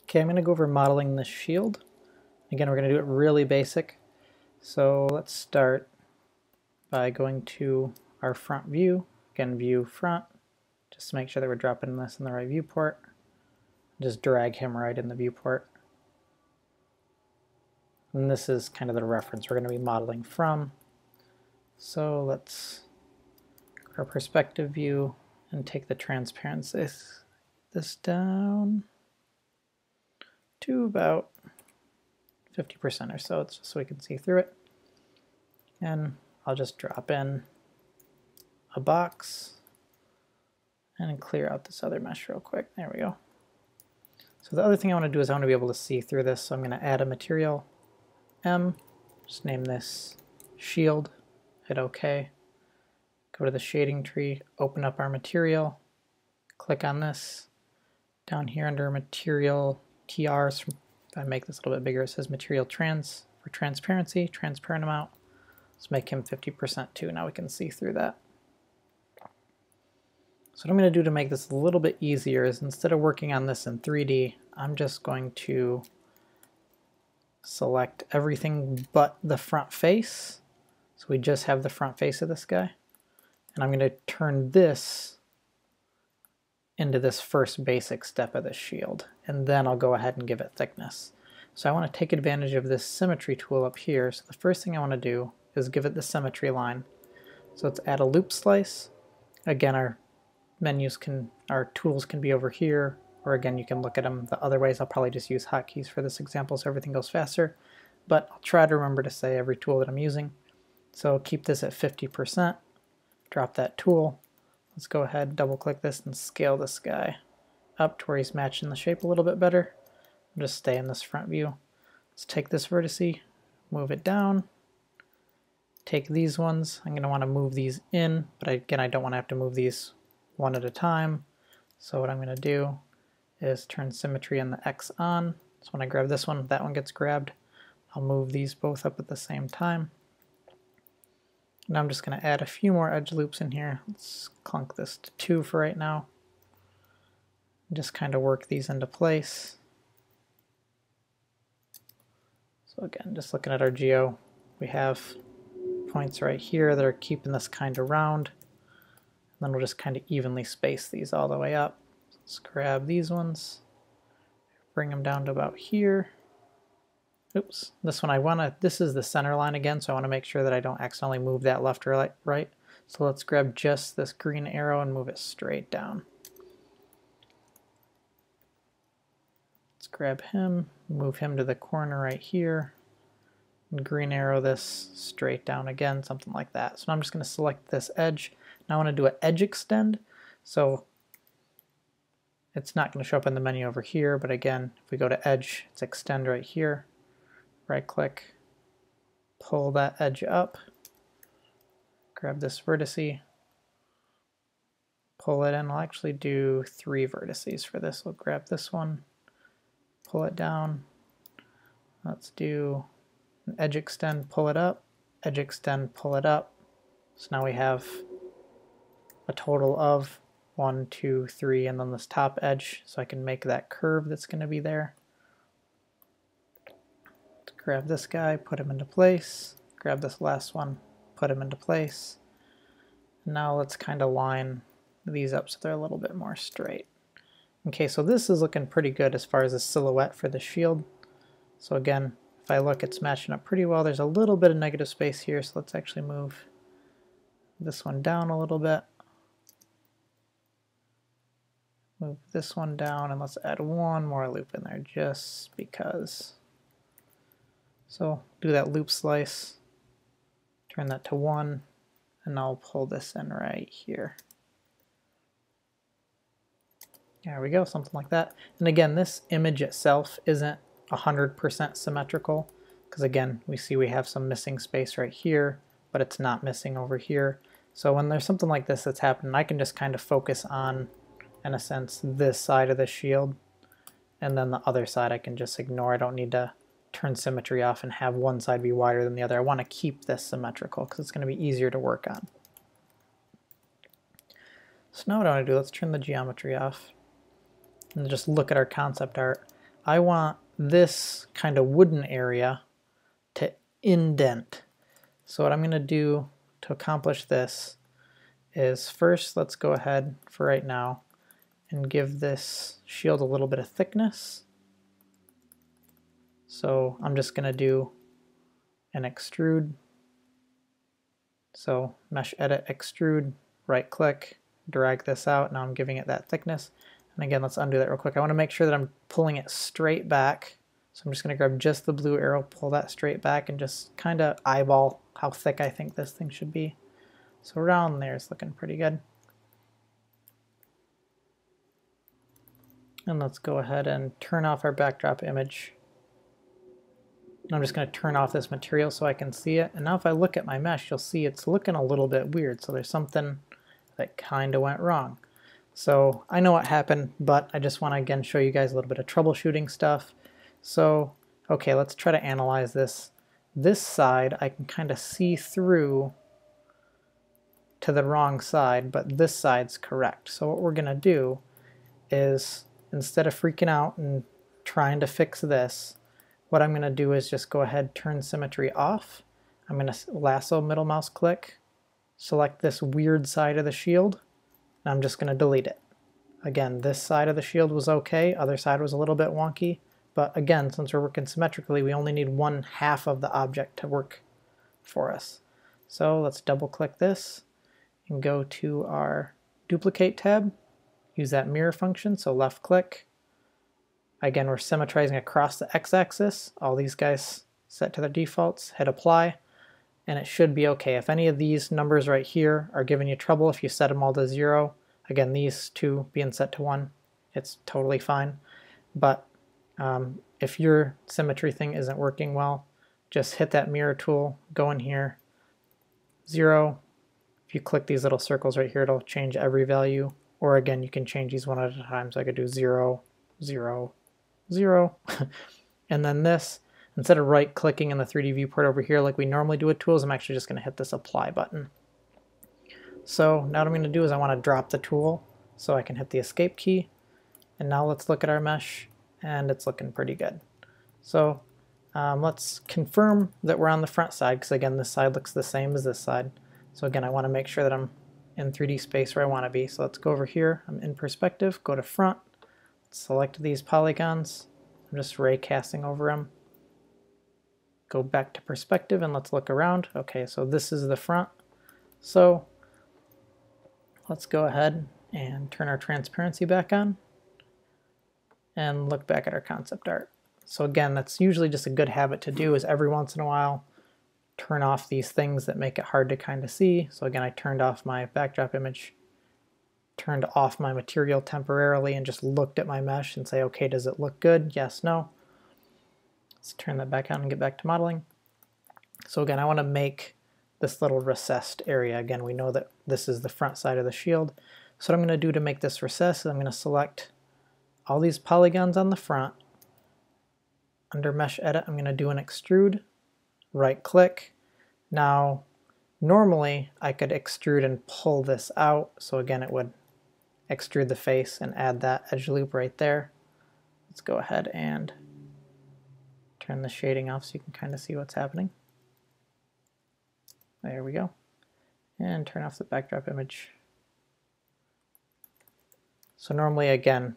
Okay, I'm going to go over modeling this shield. Again, we're going to do it really basic. So let's start by going to our front view. Again, view front, just to make sure that we're dropping this in the right viewport. Just drag him right in the viewport. And this is kind of the reference we're going to be modeling from. So let's go to our perspective view and take the transparency this down to about 50% or so, just so we can see through it. And I'll just drop in a box and clear out this other mesh real quick. There we go. So the other thing I want to do is I want to be able to see through this, so I'm going to add a material M, just name this shield, hit OK, go to the shading tree, open up our material, click on this. Down here under material TRs, if I make this a little bit bigger, it says material trans for transparency, transparent amount. Let's make him 50% too. Now we can see through that. So what I'm going to do to make this a little bit easier is instead of working on this in 3D, I'm just going to select everything but the front face. So we just have the front face of this guy. And I'm going to turn this into this first basic step of the shield, and then I'll go ahead and give it thickness. So I want to take advantage of this symmetry tool up here. So the first thing I want to do is give it the symmetry line. So let's add a loop slice. Again, our tools can be over here, or again you can look at them the other ways. I'll probably just use hotkeys for this example so everything goes faster, but I'll try to remember to say every tool that I'm using. So keep this at 50%, drop that tool. Let's go ahead, double click this and scale this guy up to where he's matching the shape a little bit better. I'll just stay in this front view. Let's take this vertice, move it down. Take these ones, I'm going to want to move these in, but again I don't want to have to move these one at a time. So what I'm going to do is turn symmetry and the X on. So when I grab this one, that one gets grabbed. I'll move these both up at the same time. Now I'm just going to add a few more edge loops in here. Let's clunk this to 2 for right now. Just kind of work these into place. So again, just looking at our geo, we have points right here that are keeping this kind of round. And then we'll just kind of evenly space these all the way up. Let's grab these ones, bring them down to about here. Oops, this one this is the center line again, so I want to make sure that I don't accidentally move that left or right. So let's grab just this green arrow and move it straight down. Let's grab him, move him to the corner right here, and green arrow this straight down again, something like that. So now I'm just going to select this edge. Now I want to do an edge extend, so it's not going to show up in the menu over here, but again, if we go to edge, it's extend right here. Right click, pull that edge up, grab this vertice, pull it in. I'll actually do 3 vertices for this. We'll grab this one, pull it down. Let's do an edge extend, pull it up, edge extend, pull it up. So now we have a total of 1, 2, 3, and then this top edge, so I can make that curve that's going to be there. Grab this guy, put him into place, grab this last one, put him into place. Now let's kind of line these up so they're a little bit more straight. Okay, so this is looking pretty good as far as a silhouette for the shield. So again, if I look, it's matching up pretty well. There's a little bit of negative space here, so let's actually move this one down a little bit. Move this one down, and let's add one more loop in there just because. So do that loop slice, turn that to 1, and I'll pull this in right here. There we go, something like that. And again, this image itself isn't 100% symmetrical, because again, we see we have some missing space right here, but it's not missing over here. So when there's something like this that's happening, I can just kind of focus on, in a sense, this side of the shield, and then the other side I can just ignore. I don't need to turn symmetry off and have one side be wider than the other. I want to keep this symmetrical because it's going to be easier to work on. So now what I want to do, let's turn the geometry off and just look at our concept art. I want this kind of wooden area to indent. So what I'm going to do to accomplish this is first let's go ahead for right now and give this shield a little bit of thickness. So I'm just going to do an extrude. So mesh edit, extrude, right click, drag this out. Now I'm giving it that thickness. And again, let's undo that real quick. I want to make sure that I'm pulling it straight back. So I'm just going to grab just the blue arrow, pull that straight back, and just kind of eyeball how thick I think this thing should be. So around there is looking pretty good. And let's go ahead and turn off our backdrop image. And I'm just going to turn off this material so I can see it. And now if I look at my mesh, you'll see it's looking a little bit weird. So there's something that kind of went wrong. So I know what happened, but I just want to again show you guys a little bit of troubleshooting stuff. So, okay, let's try to analyze this. This side I can kind of see through to the wrong side, but this side's correct. So what we're going to do is, instead of freaking out and trying to fix this, what I'm going to do is just go ahead, turn symmetry off. I'm going to lasso middle mouse click, select this weird side of the shield, and I'm just going to delete it. Again, this side of the shield was okay, other side was a little bit wonky, but again, since we're working symmetrically, we only need 1/2 of the object to work for us. So let's double click this and go to our duplicate tab, use that mirror function, so left click. Again, we're symmetrizing across the x-axis. All these guys set to their defaults, hit apply, and it should be okay. If any of these numbers right here are giving you trouble, if you set them all to 0, again, these two being set to 1, it's totally fine. But if your symmetry thing isn't working well, just hit that mirror tool, go in here, 0. If you click these little circles right here, it'll change every value. Or again, you can change these one at a time. So I could do 0, 0, 0. And then this, instead of right clicking in the 3D viewport over here like we normally do with tools, I'm actually just going to hit this apply button. So now what I'm going to do is I want to drop the tool so I can hit the escape key. And now let's look at our mesh, and it's looking pretty good. So let's confirm that we're on the front side, because again, this side looks the same as this side. So again, I want to make sure that I'm in 3D space where I want to be. So let's go over here. I'm in perspective, go to front, select these polygons. I'm just ray casting over them. Go back to perspective and let's look around. Okay, so this is the front. So let's go ahead and turn our transparency back on and look back at our concept art. So again, that's usually just a good habit to do, is every once in a while turn off these things that make it hard to kind of see. So again, I turned off my backdrop image, turned off my material temporarily, and just looked at my mesh and say, okay, does it look good? Yes, no. Let's turn that back on and get back to modeling. So again, I want to make this little recessed area. Again, we know that this is the front side of the shield. So what I'm going to do to make this recessed is I'm going to select all these polygons on the front. Under Mesh Edit, I'm going to do an extrude, right click. Now, normally I could extrude and pull this out. So again, it would extrude the face and add that edge loop right there. Let's go ahead and turn the shading off so you can kind of see what's happening. There we go. And turn off the backdrop image. So normally, again,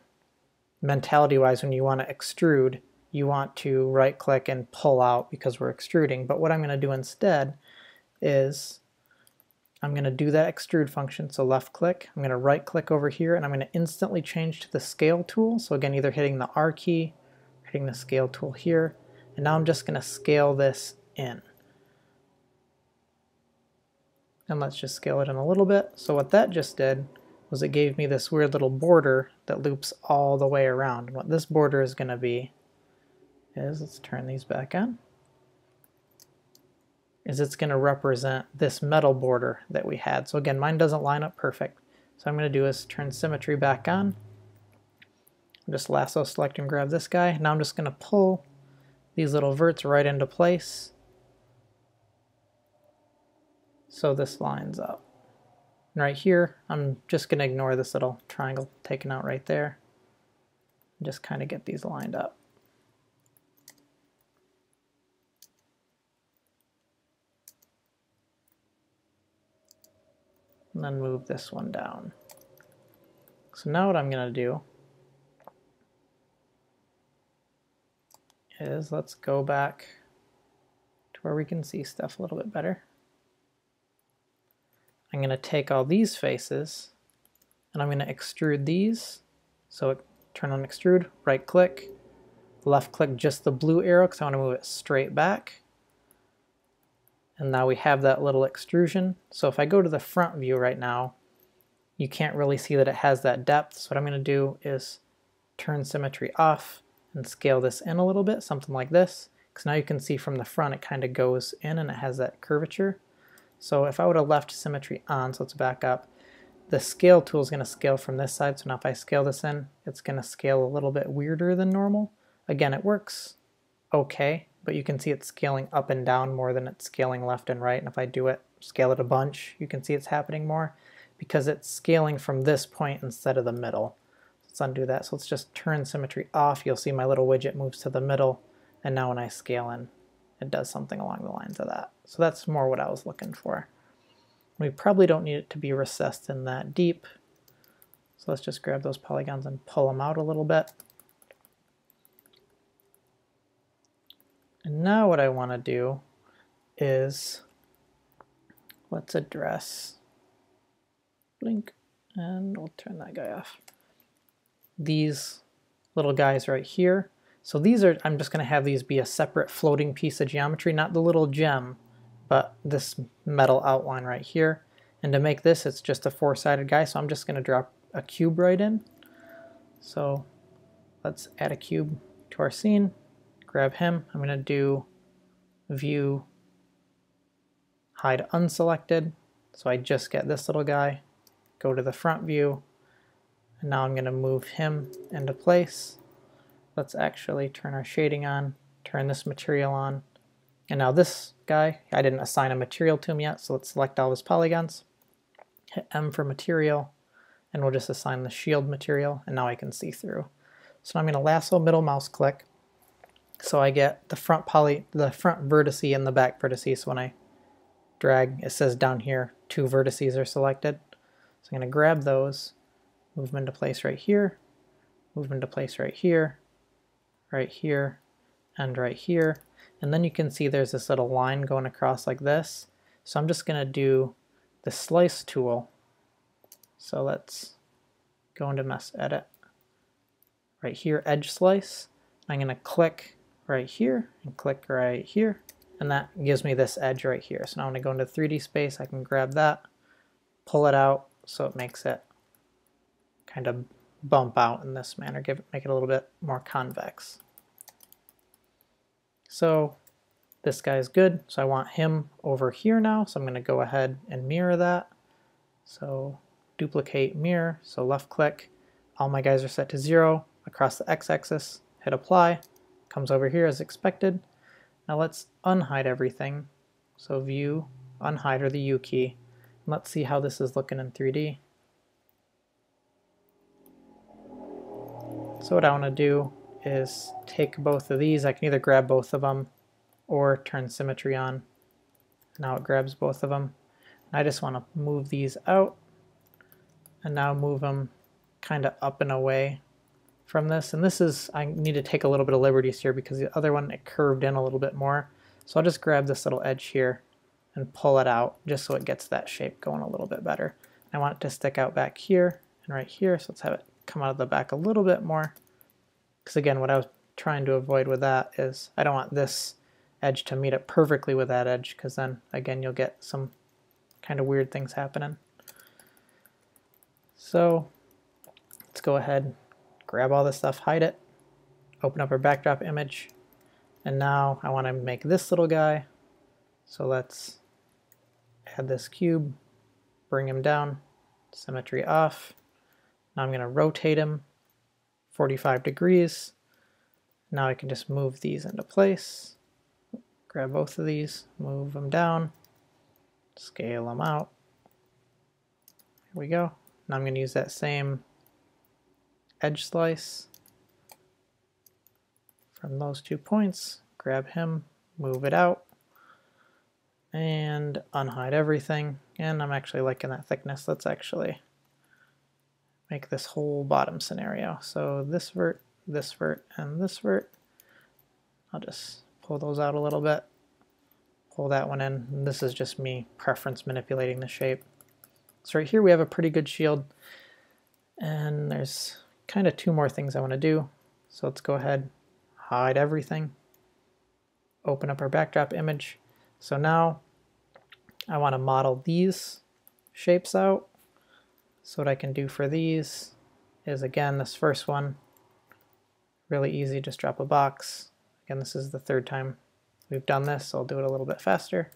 mentality-wise, when you want to extrude, you want to right-click and pull out because we're extruding. But what I'm going to do instead is I'm going to do that extrude function. So left-click, I'm going to right-click over here, and I'm going to instantly change to the scale tool. So again, either hitting the R key, hitting the scale tool here, and now I'm just going to scale this in. And let's just scale it in a little bit. So what that just did was it gave me this weird little border that loops all the way around. And what this border is going to be is, let's turn these back on, is it's going to represent this metal border that we had. So again, mine doesn't line up perfect. So I'm going to do is turn symmetry back on. Just lasso select and grab this guy. Now I'm just going to pull these little verts right into place so this lines up. And right here, I'm just going to ignore this little triangle taken out right there. And just kind of get these lined up. and then move this one down. So now what I'm going to do is let's go back to where we can see stuff a little bit better. I'm going to take all these faces and I'm going to extrude these. So turn on extrude, right click, left click just the blue arrow because I want to move it straight back. And now we have that little extrusion. So if I go to the front view right now, you can't really see that it has that depth. So what I'm going to do is turn symmetry off and scale this in a little bit, something like this. Because now you can see from the front it kind of goes in and it has that curvature. So if I would have left symmetry on, so let's back up, the scale tool is going to scale from this side. So now if I scale this in, it's going to scale a little bit weirder than normal. Again, it works okay, but you can see it's scaling up and down more than it's scaling left and right. And if I do it, scale it a bunch, you can see it's happening more because it's scaling from this point instead of the middle. Let's undo that. So let's just turn symmetry off. You'll see my little widget moves to the middle. And now when I scale in, it does something along the lines of that. So that's more what I was looking for. We probably don't need it to be recessed in that deep. So let's just grab those polygons and pull them out a little bit. And now what I want to do is let's address blink, and we'll turn that guy off. These little guys right here. So these are, I'm just going to have these be a separate floating piece of geometry, not the little gem, but this metal outline right here. And to make this, it's just a four-sided guy, so I'm just going to drop a cube right in. So let's add a cube to our scene, grab him. I'm going to do view, hide unselected. So I just get this little guy, go to the front view, and now I'm going to move him into place. Let's actually turn our shading on, turn this material on. And now this guy, I didn't assign a material to him yet, so let's select all his polygons. Hit M for material, and we'll just assign the shield material, and now I can see through. So I'm going to lasso middle mouse click, so I get the front vertice and the back vertice. So when I drag, it says down here, 2 vertices are selected. So I'm going to grab those, move them into place right here, move them into place right here, right here, and right here. And then you can see there's this little line going across like this. So I'm just going to do the slice tool. So let's go into mesh edit. Right here, edge slice. I'm going to click right here and click right here. And that gives me this edge right here. So now when I go into 3D space, I can grab that, pull it out so it makes it kind of bump out in this manner, make it a little bit more convex. So this guy's good, so I want him over here now, so I'm going to go ahead and mirror that. So duplicate mirror, so left click, all my guys are set to 0 across the x-axis, hit apply, comes over here as expected. Now let's unhide everything, so view, unhide, or the U key, and let's see how this is looking in 3D. So what I want to do is take both of these. I can either grab both of them or turn symmetry on. Now it grabs both of them. I just want to move these out and now move them kind of up and away from this. And this is, I need to take a little bit of liberties here because the other one, it curved in a little bit more. So I'll just grab this little edge here and pull it out just so it gets that shape going a little bit better. I want it to stick out back here and right here. So let's have it come out of the back a little bit more. Because again, what I was trying to avoid with that is I don't want this edge to meet up perfectly with that edge, because then again you'll get some kind of weird things happening. So let's go ahead, grab all this stuff, hide it, open up our backdrop image, and now I want to make this little guy. So let's add this cube, bring him down, symmetry off. Now I'm going to rotate him 45 degrees. Now I can just move these into place. Grab both of these, move them down, scale them out. Here we go. Now I'm going to use that same edge slice from those 2 points, grab him, move it out, and unhide everything. And I'm actually liking that thickness. Let's actually make this whole bottom scenario. So this vert, and this vert. I'll just pull those out a little bit. Pull that one in. And this is just me preference manipulating the shape. So right here we have a pretty good shield. And there's kind of two more things I want to do. So let's go ahead, hide everything, open up our backdrop image. So now I want to model these shapes out. So what I can do for these is, again, this first one, really easy, just drop a box. Again, this is the third time we've done this, so I'll do it a little bit faster.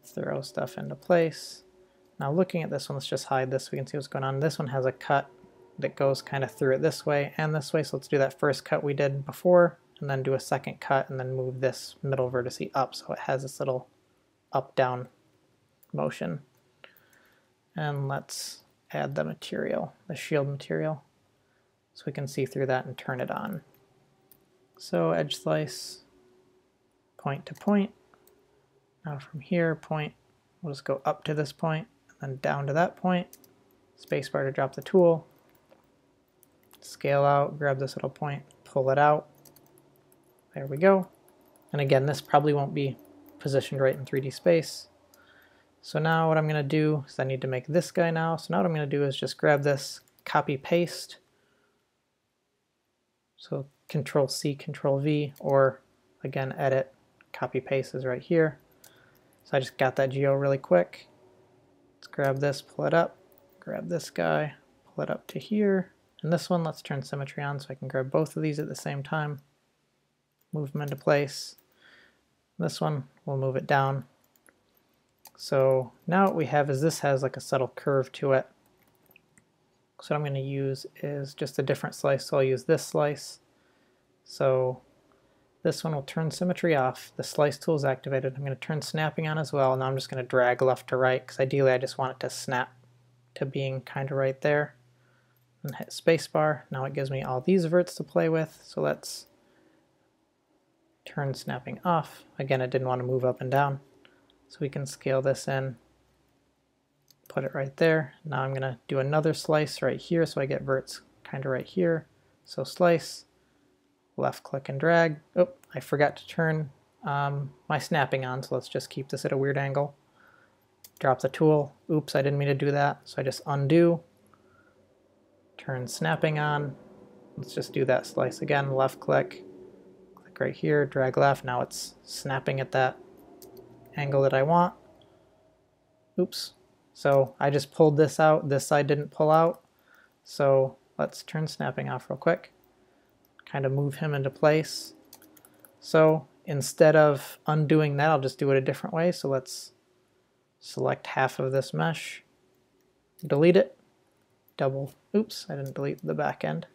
Throw stuff into place. Now looking at this one, let's just hide this so we can see what's going on. This one has a cut that goes kind of through it this way and this way, so let's do that first cut we did before, and then do a second cut, and then move this middle vertice up so it has this little up-down motion. And let's add the material, the shield material, so we can see through that and turn it on. So edge slice, point to point. Now from here, point, we'll just go up to this point, and then down to that point. Spacebar to drop the tool. Scale out, grab this little point, pull it out. There we go. And again, this probably won't be positioned right in 3D space. So now what I'm going to do is I need to make this guy now. So now what I'm going to do is just grab this, copy paste. So Control C, Control V, or again, edit, copy paste is right here. So I just got that geo really quick. Let's grab this, pull it up, grab this guy, pull it up to here. And this one, let's turn symmetry on so I can grab both of these at the same time. Move them into place. This one, we'll move it down. So now what we have is this has like a subtle curve to it. So what I'm going to use is just a different slice, so I'll use this slice. So this one will turn symmetry off. The slice tool is activated. I'm going to turn snapping on as well. Now I'm just going to drag left to right because ideally I just want it to snap to being kind of right there. And hit spacebar. Now it gives me all these verts to play with. So let's turn snapping off. Again, it didn't want to move up and down. So we can scale this in, put it right there. Now I'm going to do another slice right here so I get verts kind of right here. So slice, left click and drag. Oh, I forgot to turn my snapping on, so let's just keep this at a weird angle. Drop the tool. Oops, I didn't mean to do that. So I just undo, turn snapping on. Let's just do that slice again, left click, click right here, drag left. Now it's snapping at that angle that I want. Oops. So I just pulled this out. This side didn't pull out. So let's turn snapping off real quick. Kind of move him into place. So instead of undoing that, I'll just do it a different way. So let's select half of this mesh, delete it, double, oops, I didn't delete the back end.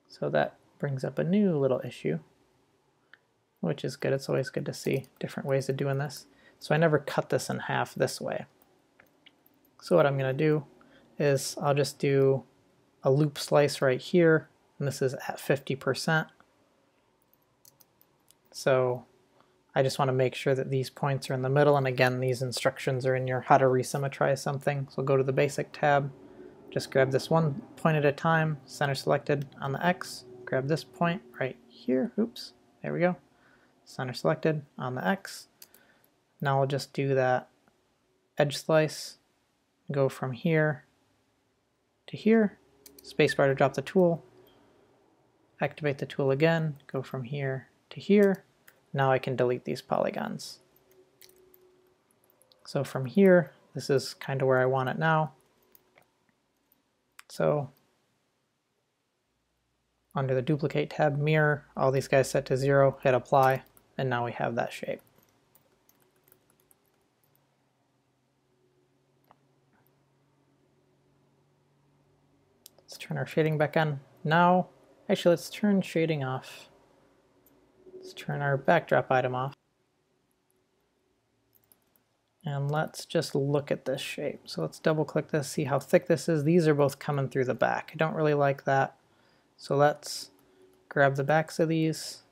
So that brings up a new little issue, which is good. It's always good to see different ways of doing this. So I never cut this in half this way. So what I'm going to do is I'll just do a loop slice right here, and this is at 50%. So I just want to make sure that these points are in the middle, and again, these instructions are in your how to resymmetrize something. So go to the basic tab, just grab this one point at a time, center selected on the X, grab this point right here, oops, there we go. Center selected on the X. Now I'll just do that edge slice, go from here to here, spacebar to drop the tool, activate the tool again, go from here to here. Now I can delete these polygons. So from here, this is kind of where I want it now. So under the duplicate tab, mirror, all these guys set to 0, hit apply, and now we have that shape. Let's turn our shading back on. Now, actually let's turn shading off. Let's turn our backdrop item off. And let's just look at this shape. So let's double click this, see how thick this is. These are both coming through the back. I don't really like that. So let's grab the backs of these,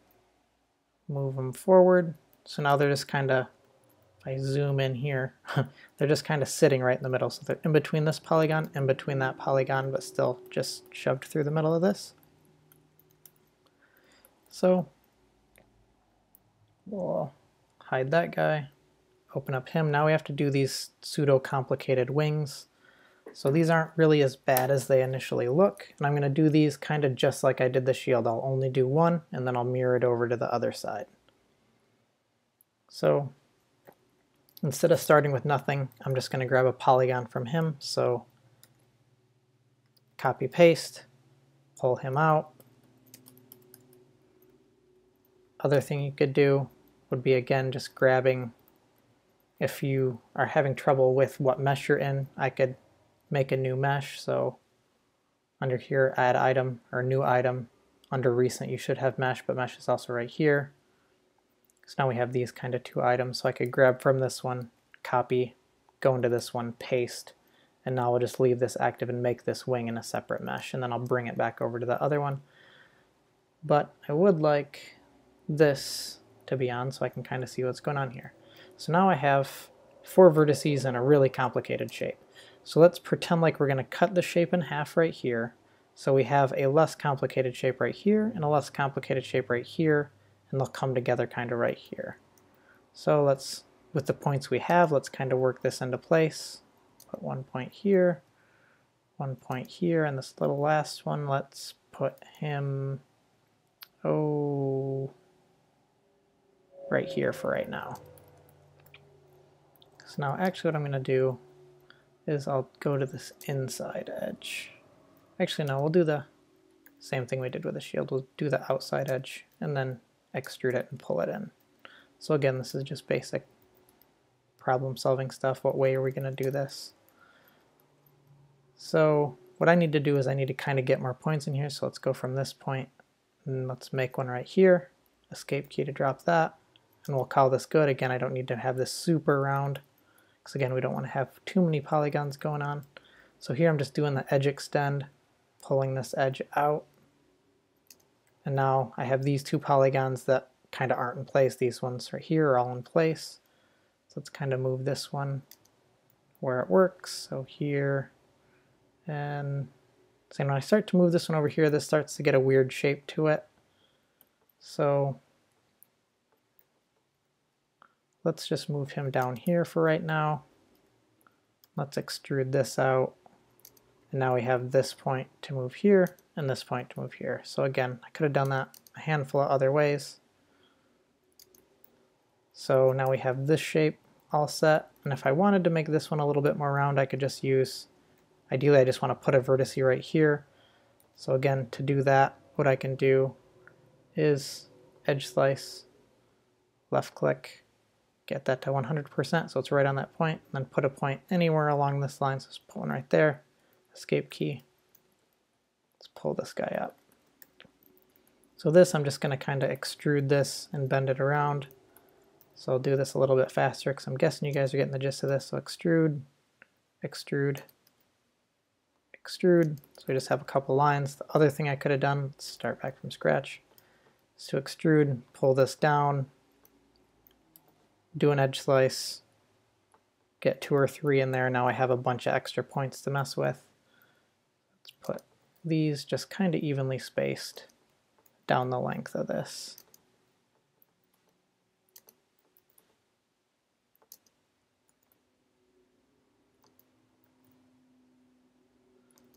move them forward. So now they're just kind of if I zoom in here, they're just kind of sitting right in the middle. So they're in between this polygon, in between that polygon, but still just shoved through the middle of this. So we'll hide that guy, open up him. Now we have to do these pseudo-complicated wings. So these aren't really as bad as they initially look. And I'm going to do these kind of just like I did the shield. I'll only do one, and then I'll mirror it over to the other side. So instead of starting with nothing, I'm just going to grab a polygon from him. So copy paste, pull him out. Other thing you could do would be, again, just grabbing, if you are having trouble with what mesh you're in, I could make a new mesh. So under here, add item or new item. Under recent, you should have mesh, but mesh is also right here. So now we have these kind of two items. So I could grab from this one, copy, go into this one, paste, and now I'll just leave this active and make this wing in a separate mesh, and then I'll bring it back over to the other one. But I would like this to be on so I can kind of see what's going on here. So now I have 4 vertices in a really complicated shape. So let's pretend like we're going to cut the shape in half right here. So we have a less complicated shape right here and a less complicated shape right here, and they'll come together kind of right here. So let's, with the points we have, let's kind of work this into place. Put 1 point here, 1 point here, and this little last one, let's put him, right here for right now. So now actually what I'm going to do is I'll go to this inside edge. Actually no, we'll do the same thing we did with the shield. We'll do the outside edge and then extrude it and pull it in. So again, this is just basic problem solving stuff. What way are we going to do this? So what I need to do is I need to kind of get more points in here. So let's go from this point and let's make one right here. Escape key to drop that. And we'll call this good. Again, I don't need to have this super round, because again, we don't want to have too many polygons going on. So here I'm just doing the edge extend, pulling this edge out. And now I have these 2 polygons that kind of aren't in place. These ones right here are all in place. So let's kind of move this one where it works. So here, and so when I start to move this one over here, this starts to get a weird shape to it. So let's just move him down here for right now. Let's extrude this out. And now we have this point to move here and this point to move here. So again, I could have done that a handful of other ways. So now we have this shape all set. And if I wanted to make this one a little bit more round, I could just use, ideally I just want to put a vertex right here. So again, to do that, what I can do is edge slice, left click, get that to 100% so it's right on that point, and then put a point anywhere along this line. So just put one right there, escape key, let's pull this guy up. So this, I'm just going to kind of extrude this and bend it around. So I'll do this a little bit faster because I'm guessing you guys are getting the gist of this. So extrude, extrude, extrude. So we just have a couple lines. The other thing I could have done, let's start back from scratch, is to extrude, pull this down, do an edge slice, get 2 or 3 in there. Now I have a bunch of extra points to mess with. Let's put these just kind of evenly spaced down the length of this.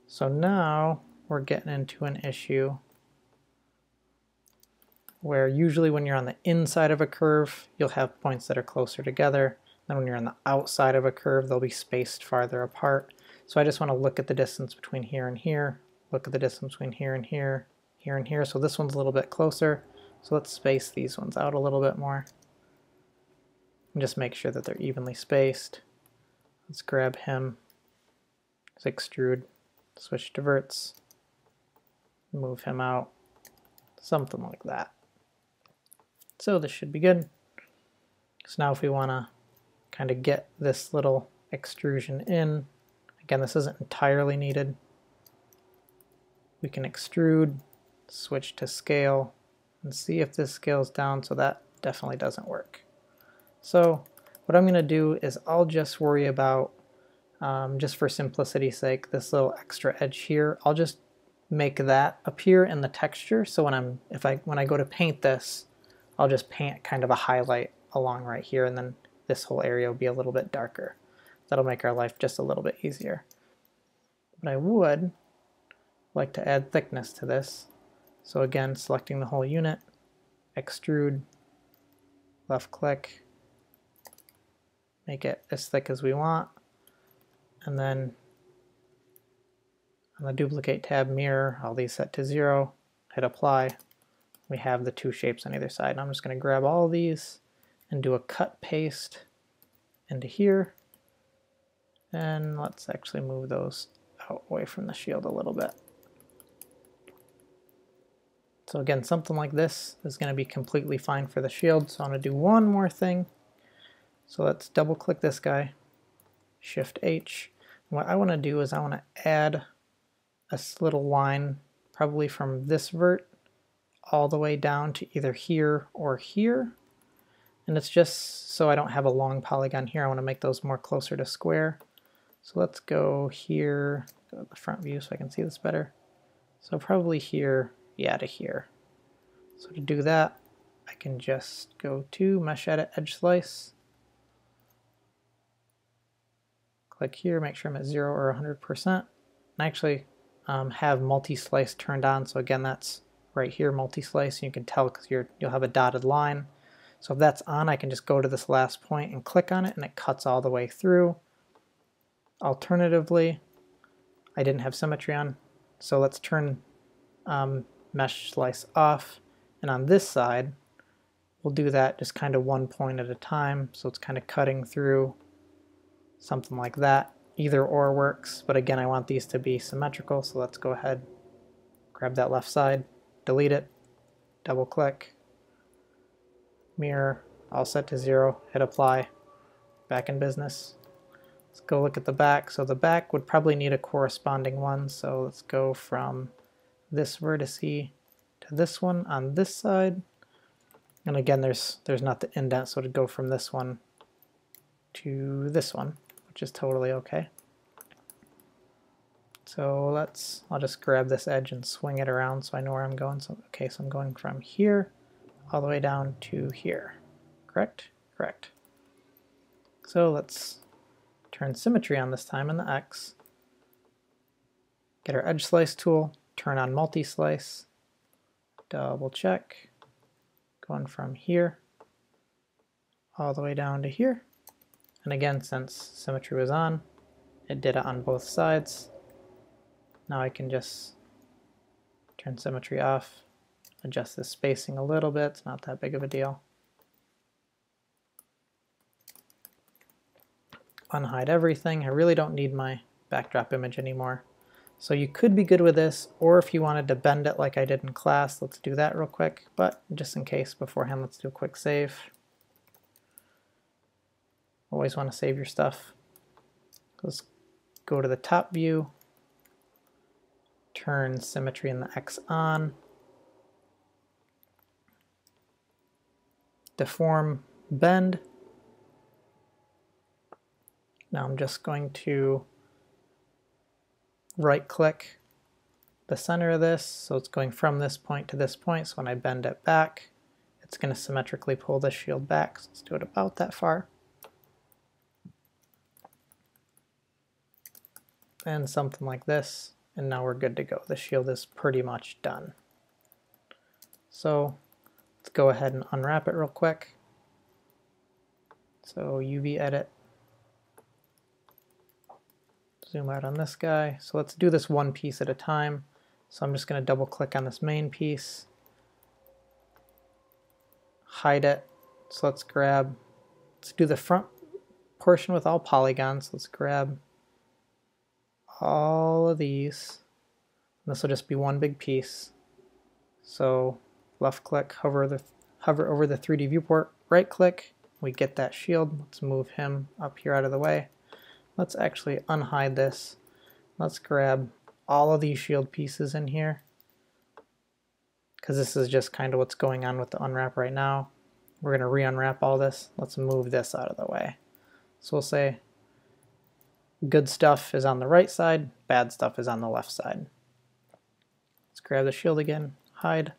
So now we're getting into an issue where usually when you're on the inside of a curve, you'll have points that are closer together. Then when you're on the outside of a curve, they'll be spaced farther apart. So I just want to look at the distance between here and here, look at the distance between here and here, here and here. So this one's a little bit closer. So let's space these ones out a little bit more. And just make sure that they're evenly spaced. Let's grab him, let's extrude, switch to verts, move him out, something like that. So this should be good. So now if we want to kind of get this little extrusion in, again, this isn't entirely needed. We can extrude, switch to scale, and see if this scales down. So that definitely doesn't work. So what I'm going to do is I'll just worry about, just for simplicity's sake, this little extra edge here. I'll just make that appear in the texture. So when I go to paint this, I'll just paint kind of a highlight along right here, and then this whole area will be a little bit darker. That'll make our life just a little bit easier. But I would like to add thickness to this. So again, selecting the whole unit, extrude, left click, make it as thick as we want, and then on the duplicate tab, mirror, all these set to 0, hit apply. We have the two shapes on either side. And I'm just going to grab all of these and do a cut paste into here. And let's actually move those out away from the shield a little bit. So again, something like this is going to be completely fine for the shield. So I'm going to do one more thing. So let's double click this guy, Shift H. And what I want to do is I want to add a little line, probably from this vert all the way down to either here or here. And it's just so I don't have a long polygon here. I want to make those more closer to square. So let's go here, go to the front view so I can see this better. So probably here, yeah, to here. So to do that, I can just go to Mesh Edit, Edge Slice. Click here, make sure I'm at 0 or 100%. And actually have multi-slice turned on. So again, that's right here, multi-slice. You can tell because you'll have a dotted line. So if that's on, I can just go to this last point and click on it, and it cuts all the way through. Alternatively, I didn't have symmetry on, so let's turn mesh slice off. And on this side, we'll do that just kind of one point at a time. So it's kind of cutting through something like that. Either or works, but again, I want these to be symmetrical. So let's go ahead, grab that left side, delete it, double click, mirror, all set to 0, hit apply, back in business. Let's go look at the back. So the back would probably need a corresponding one. So let's go from this vertex to this one on this side. And again, there's not the indent, so to go from this one to this one, which is totally okay. So I'll just grab this edge and swing it around so I know where I'm going. So okay, so I'm going from here all the way down to here. Correct? Correct. So let's turn symmetry on this time in the X. Get our edge slice tool, turn on multi-slice, double check, going from here all the way down to here. And again, since symmetry was on, it did it on both sides. Now I can just turn symmetry off, adjust the spacing a little bit, it's not that big of a deal. Unhide everything. I really don't need my backdrop image anymore. So you could be good with this, or if you wanted to bend it like I did in class, let's do that real quick. But just in case beforehand, let's do a quick save. Always want to save your stuff. Let's go to the top view, turn symmetry in the X on, deform, bend. Now I'm just going to right click the center of this, so it's going from this point to this point, so when I bend it back, it's going to symmetrically pull the shield back. So let's do it about that far. And something like this, and now we're good to go. The shield is pretty much done. So let's go ahead and unwrap it real quick. So UV edit, zoom out on this guy. So let's do this one piece at a time. So I'm just going to double click on this main piece, hide it. So let's do the front portion with all polygons. Let's grab all of these. And this will just be one big piece. So left click, hover over the 3D viewport, right click, we get that shield. Let's move him up here out of the way. Let's actually unhide this. Let's grab all of these shield pieces in here, because this is just kind of what's going on with the unwrap right now. We're going to re-unwrap all this. Let's move this out of the way. So we'll say good stuff is on the right side, bad stuff is on the left side. Let's grab the shield again, hide.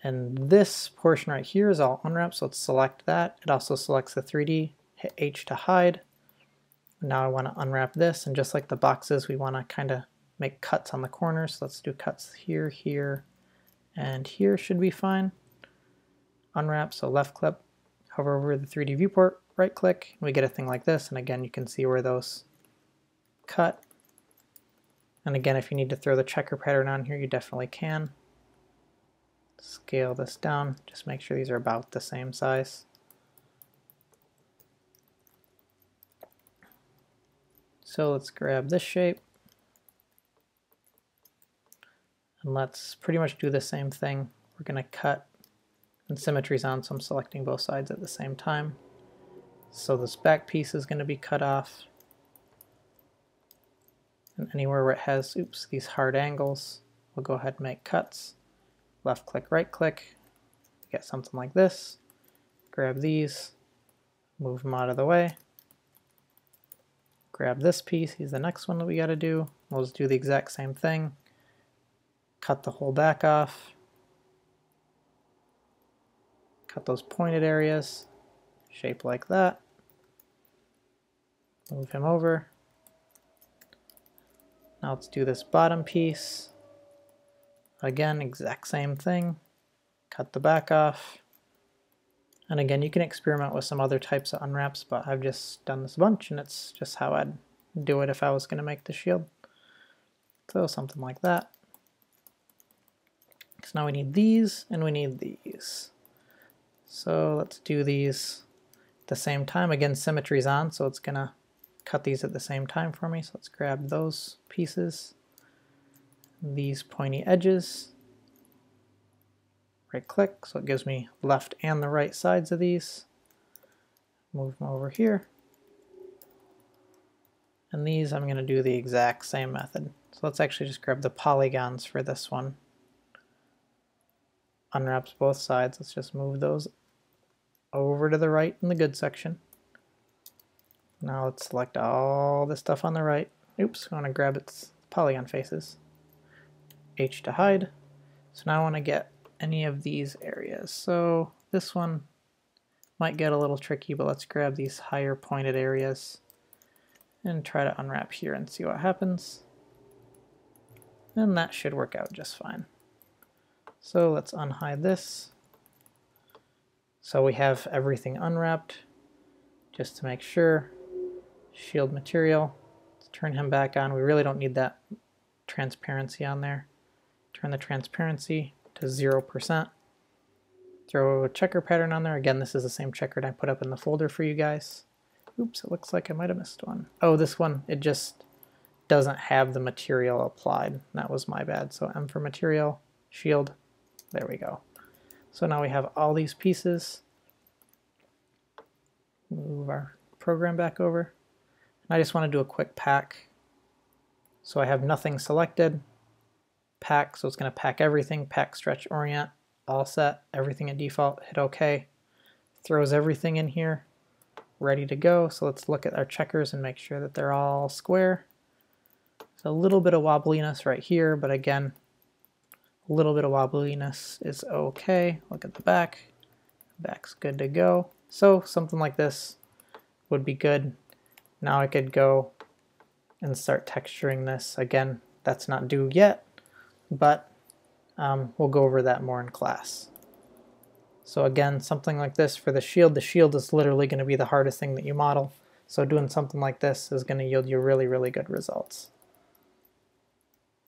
And this portion right here is all unwrapped, so let's select that. It also selects the 3D, hit H to hide. Now I want to unwrap this, and just like the boxes, we want to kind of make cuts on the corners. So let's do cuts here, here, and here should be fine. Unwrap, so left click, hover over the 3D viewport, right click, and we get a thing like this, and again you can see where those cut. And again, if you need to throw the checker pattern on here, you definitely can. Scale this down, just make sure these are about the same size. So let's grab this shape, and let's pretty much do the same thing. We're going to cut, and symmetry's on, so I'm selecting both sides at the same time. So this back piece is going to be cut off. And anywhere where it has, these hard angles, we'll go ahead and make cuts. Left click, right click, get something like this. Grab these, move them out of the way. Grab this piece, here's the next one that we got to do. We'll just do the exact same thing. Cut the whole back off. Cut those pointed areas, shape like that. Move him over. Now let's do this bottom piece. Again, exact same thing. Cut the back off. And again, you can experiment with some other types of unwraps, but I've just done this a bunch, and it's just how I'd do it if I was going to make the shield. So something like that. So now we need these, and we need these. So let's do these at the same time. Again, symmetry's on, so it's going to cut these at the same time for me. So let's grab those pieces, these pointy edges, right click, so it gives me left and the right sides of these. Move them over here. And these I'm going to do the exact same method. So let's actually just grab the polygons for this one. Unwraps both sides. Let's just move those over to the right in the good section. Now let's select all this stuff on the right. Oops, I want to grab its polygon faces. H to hide. So now I want to get any of these areas. So this one might get a little tricky, but let's grab these higher pointed areas and try to unwrap here and see what happens. And that should work out just fine. So let's unhide this. So we have everything unwrapped, just to make sure. Shield material, let's turn him back on. We really don't need that transparency on there. Turn the transparency to 0%. Throw a checker pattern on there. Again, this is the same checker I put up in the folder for you guys. Oops, it looks like I might have missed one. Oh, this one, it just doesn't have the material applied. That was my bad. So M for material, shield, there we go. So now we have all these pieces. Move our program back over. And I just want to do a quick pack. So I have nothing selected. Pack, so it's going to pack everything. Pack, stretch, orient, all set, everything at default. Hit OK. Throws everything in here. Ready to go. So let's look at our checkers and make sure that they're all square. There's a little bit of wobbliness right here, but again, a little bit of wobbliness is okay. Look at the back. Back's good to go. So something like this would be good. Now I could go and start texturing this. Again, that's not due yet, but we'll go over that more in class. So again, something like this for the shield. The shield is literally going to be the hardest thing that you model. So doing something like this is going to yield you really, really good results.